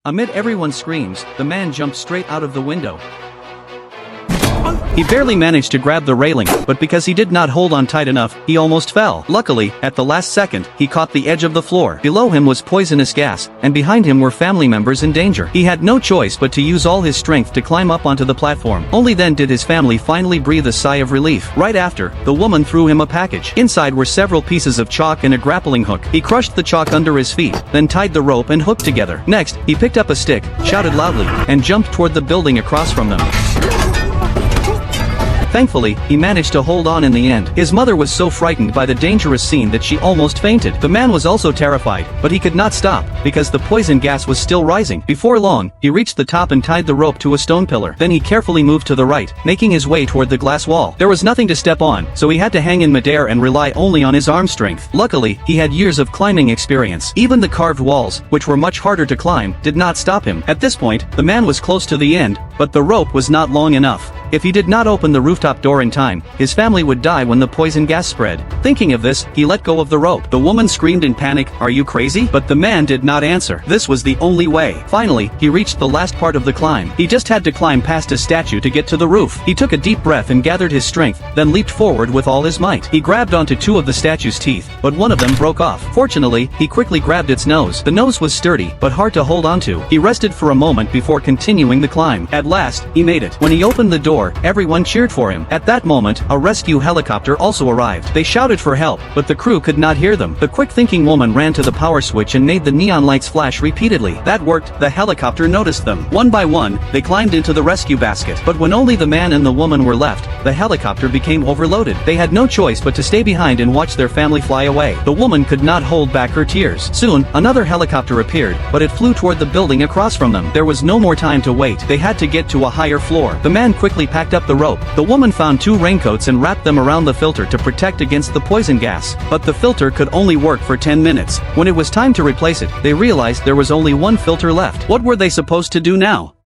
Amid everyone's screams, the man jumped straight out of the window. He barely managed to grab the railing, but because he did not hold on tight enough, he almost fell. Luckily, at the last second, he caught the edge of the floor. Below him was poisonous gas, and behind him were family members in danger. He had no choice but to use all his strength to climb up onto the platform. Only then did his family finally breathe a sigh of relief. Right after, the woman threw him a package. Inside were several pieces of chalk and a grappling hook. He crushed the chalk under his feet, then tied the rope and hook together. Next, he picked up a stick, shouted loudly, and jumped toward the building across from them. Thankfully, he managed to hold on in the end. His mother was so frightened by the dangerous scene that she almost fainted. The man was also terrified, but he could not stop, because the poison gas was still rising. Before long, he reached the top and tied the rope to a stone pillar. Then he carefully moved to the right, making his way toward the glass wall. There was nothing to step on, so he had to hang in midair and rely only on his arm strength. Luckily, he had years of climbing experience. Even the carved walls, which were much harder to climb, did not stop him. At this point, the man was close to the end, but the rope was not long enough. If he did not open the rooftop door in time, his family would die when the poison gas spread. Thinking of this, he let go of the rope. The woman screamed in panic, "Are you crazy?" But the man did not answer. This was the only way. Finally, he reached the last part of the climb. He just had to climb past a statue to get to the roof. He took a deep breath and gathered his strength, then leaped forward with all his might. He grabbed onto two of the statue's teeth, but one of them broke off. Fortunately, he quickly grabbed its nose. The nose was sturdy, but hard to hold onto. He rested for a moment before continuing the climb. At last, he made it. When he opened the door, everyone cheered for him. At that moment, a rescue helicopter also arrived. They shouted for help, but the crew could not hear them. The quick-thinking woman ran to the power switch and made the neon lights flash repeatedly. That worked. The helicopter noticed them. One by one, they climbed into the rescue basket. But when only the man and the woman were left, the helicopter became overloaded. They had no choice but to stay behind and watch their family fly away. The woman could not hold back her tears. Soon, another helicopter appeared, but it flew toward the building across from them. There was no more time to wait. They had to get to a higher floor. The man quickly packed up the rope. The woman found two raincoats and wrapped them around the filter to protect against the poison gas. But the filter could only work for 10 minutes. When it was time to replace it, they realized there was only one filter left. What were they supposed to do now?